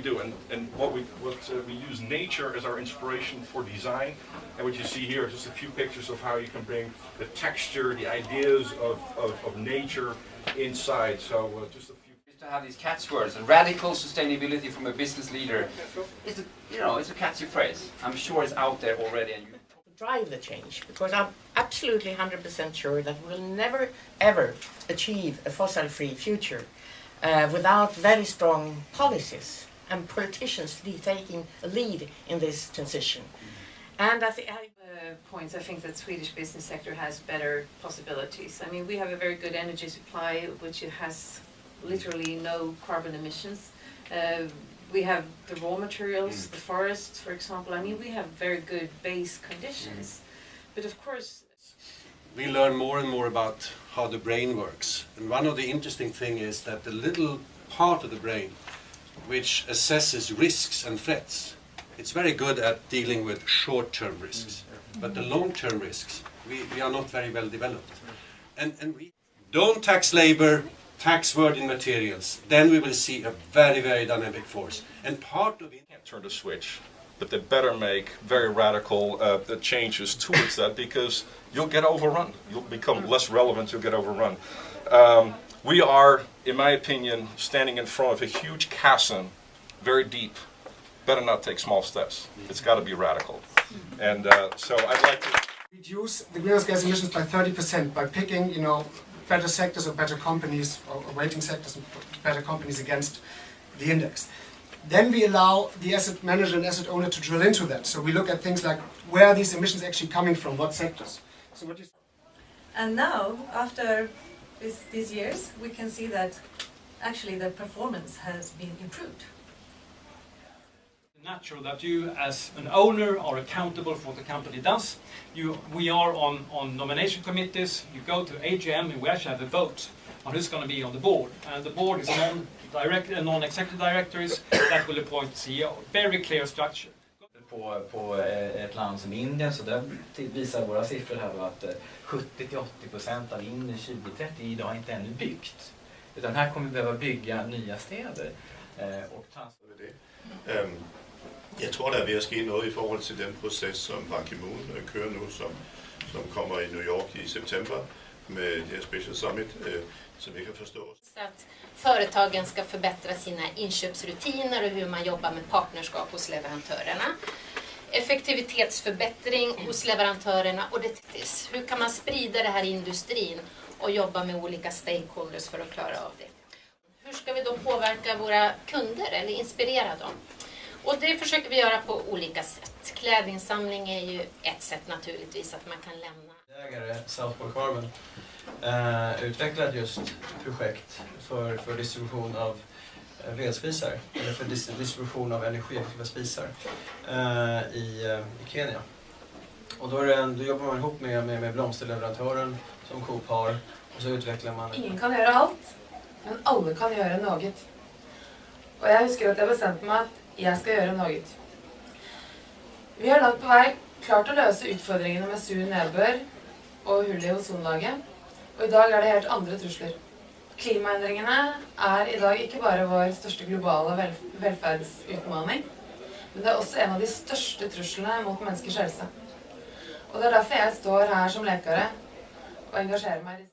do. And what we use nature as our inspiration for design. And what you see here is just a few pictures of how you can bring the texture, the ideas of nature inside. So just a few. To have these catchwords, and radical sustainability from a business leader, it's a catchy phrase. I'm sure it's out there already. And drive the change, because I'm absolutely 100% sure that we'll never ever achieve a fossil-free future without very strong policies and politicians taking a lead in this transition. And I think points, I think that Swedish business sector has better possibilities. I mean, we have a very good energy supply which has literally no carbon emissions. We have the raw materials, the forests, for example. I mean, we have very good base conditions. But of course, we learn more and more about how the brain works. And one of the interesting things is that the little part of the brain which assesses risks and threats, it's very good at dealing with short-term risks. But the long-term risks, we are not very well developed. And we don't tax labor, tax virgin materials, then we will see a very, very dynamic force. And part of it Can't turn the switch, but they better make very radical changes towards that, because you'll get overrun. You'll become less relevant, you'll get overrun. We are, in my opinion, standing in front of a huge chasm, very deep. Better not take small steps. It's got to be radical. And so I'd like to reduce the greenhouse gas emissions by 30% by picking, better sectors or better companies, or weighting sectors and better companies against the index. Then we allow the asset manager and asset owner to drill into that. So we look at things like, where are these emissions actually coming from, what sectors? So what is And now, after these years, we can see that actually the performance has been improved. Natural that you, as an owner, are accountable for what the company does. We are on nomination committees. You go to AGM and we actually have a vote on who's going to be on the board. And the board is non-executive directors that will appoint CEO. Very clear structure. På ett land som Indien, så där visar våra siffror här då att 70-80% av Indien 2030 idag inte ännu byggt. Utan här kommer vi behöva bygga nya städer. Jeg tror, der er ved at ske noget i forhold til den proces, som Ban Ki-moon kører nu, som kommer i New York i september med det her Special Summit, som vi kan forstå. Att företagen ska förbättra sina inköpsrutiner och hur man jobbar med partnerskap hos leverantörerna. Effektivitetsförbättring hos leverantörerna och hur kan man sprida det här i industrin och jobba med olika stakeholders för att klara av det. Hur ska vi då påverka våra kunder eller inspirera dem? Och det försöker vi göra på olika sätt. Klädinsamling är ju ett sätt naturligtvis, att man kan lämna. Ägare Southport Carbon utvecklat just projekt för distribution av vedspisar, eller för distribution av energieffektiva spisar i Kenya. Och då jobbar man ihop med blomsterleverantören som Coop har, och så utvecklar man. Ingen kan göra allt, men alla kan göra något. Och jag husker att jag bestämde mig att jag ska göra något. Vi har langt på vei klart å løse utfordringene med sur nedbør og hull i ozonlaget. Og i dag er det helt andre trusler. Klimaendringene er i dag ikke bare vår største globale velferdsutmaning, men det er også en av de største truslene mot menneskers helse. Og det er derfor jeg står her som lekare og engasjerer meg.